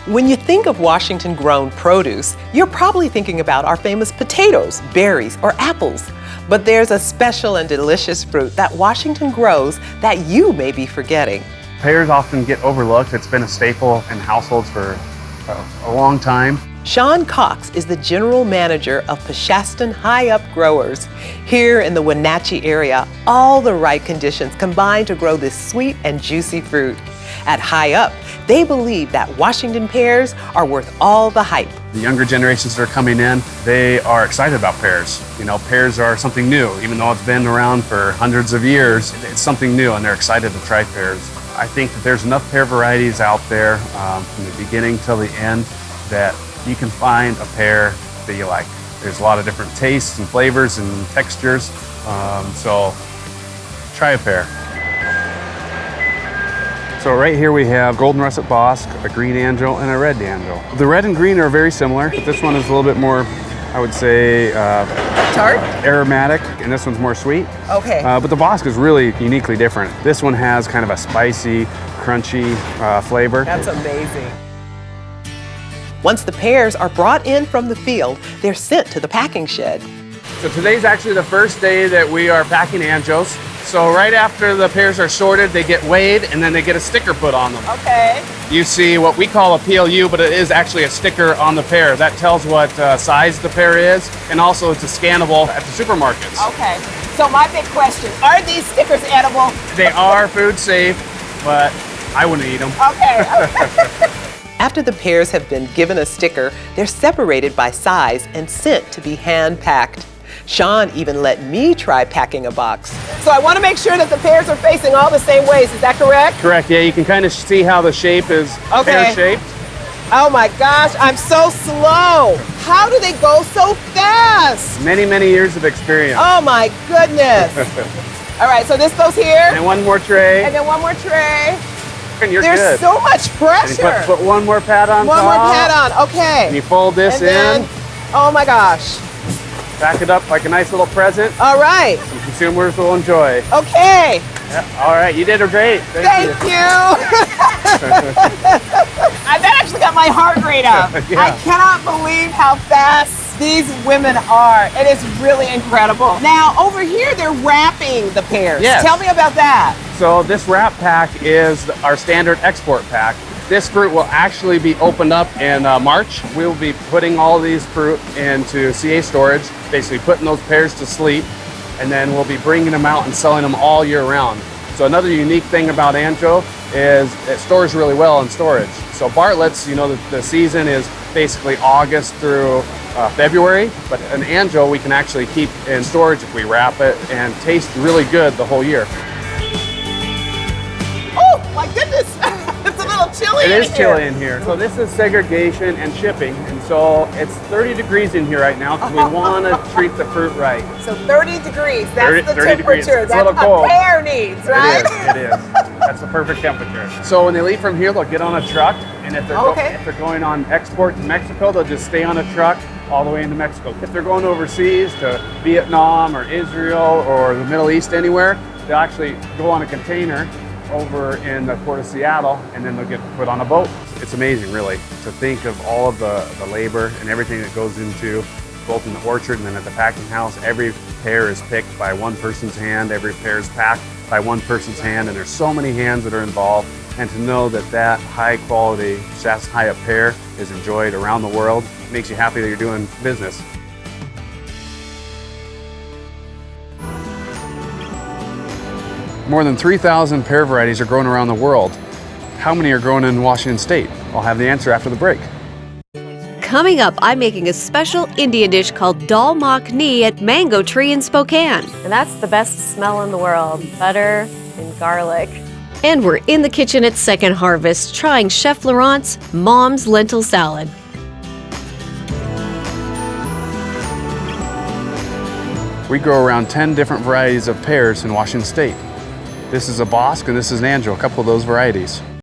When you think of Washington-grown produce, you're probably thinking about our famous potatoes, berries, or apples. But there's a special and delicious fruit that Washington grows that you may be forgetting. Pears often get overlooked. It's been a staple in households for a long time. Sean Cox is the general manager of Peshaston High Up Growers. Here in the Wenatchee area, all the right conditions combine to grow this sweet and juicy fruit. At High Up, they believe that Washington pears are worth all the hype. The younger generations that are coming in, they are excited about pears. You know, pears are something new. Even though it's been around for hundreds of years, it's something new and they're excited to try pears. I think that there's enough pear varieties out there from the beginning till the end that you can find a pear that you like. There's a lot of different tastes and flavors and textures, so try a pear. So right here we have golden russet bosque, a green angel, and a red angel. The red and green are very similar, but this one is a little bit more, I would say, Tart? aromatic, and this one's more sweet. Okay. But the bosque is really uniquely different. This one has kind of a spicy, crunchy flavor. That's amazing. Once the pears are brought in from the field, they're sent to the packing shed. So today's actually the first day that we are packing anjos. So right after the pears are sorted, they get weighed and then they get a sticker put on them. Okay. You see what we call a PLU, but it is actually a sticker on the pear. That tells what size the pear is, and also it's scannable at the supermarkets. Okay. So my big question, are these stickers edible? They are food safe, but I wouldn't eat them. Okay. After the pears have been given a sticker, they're separated by size and sent to be hand-packed. Sean even let me try packing a box. So I want to make sure that the pears are facing all the same ways, is that correct? Correct, yeah, you can kind of see how the shape is pear-shaped. Oh my gosh, I'm so slow. How do they go so fast? Many, many years of experience. Oh my goodness. All right, so this goes here. And one more tray. And then one more tray. And you're There's good. so much pressure. And you put one more pad on top. One more pad on, okay. And you fold this and then, in. Oh my gosh. Back it up like a nice little present. All right. Some consumers will enjoy. Okay. Yeah, all right, you did great. Thank you. That actually got my heart rate up. Yeah. I cannot believe how fast these women are. It is really incredible. Now, over here, they're wrapping the pears. Yes. Tell me about that. So this wrap pack is our standard export pack. This fruit will actually be opened up in March. We'll be putting all these fruit into CA storage, basically putting those pears to sleep, and then we'll be bringing them out and selling them all year round. So another unique thing about anjo is it stores really well in storage. So Bartlett's, you know, the season is basically August through February, but an anjo we can actually keep in storage if we wrap it and taste really good the whole year. Oh my goodness, it's a little chilly in here. It is chilly in here. So this is segregation and shipping, and so it's 30 degrees in here right now because we want to treat the fruit right. So 30 degrees, that's the 30 degrees. temperature It's a that little a cold. pear needs, right? It is. That's the perfect temperature. So when they leave from here, they'll get on a truck, and if they're going on export to Mexico, they'll just stay on a truck all the way into Mexico. If they're going overseas to Vietnam or Israel or the Middle East anywhere, they'll actually go on a container over in the port of Seattle, and then they'll get put on a boat. It's amazing, really, to think of all of the labor and everything that goes into both in the orchard and then at the packing house. Every pear is picked by one person's hand, every pear is packed by one person's hand, and there's so many hands that are involved. And to know that that high quality Peshaston High Up pear is enjoyed around the world makes you happy that you're doing business. More than 3,000 pear varieties are grown around the world. How many are grown in Washington State? I'll have the answer after the break. Coming up, I'm making a special Indian dish called dal makhani at Mango Tree in Spokane. And that's the best smell in the world, butter and garlic. And we're in the kitchen at Second Harvest trying Chef Laurent's Mom's Lentil Salad. We grow around 10 different varieties of pears in Washington State. This is a bosque and this is an anjo, a couple of those varieties.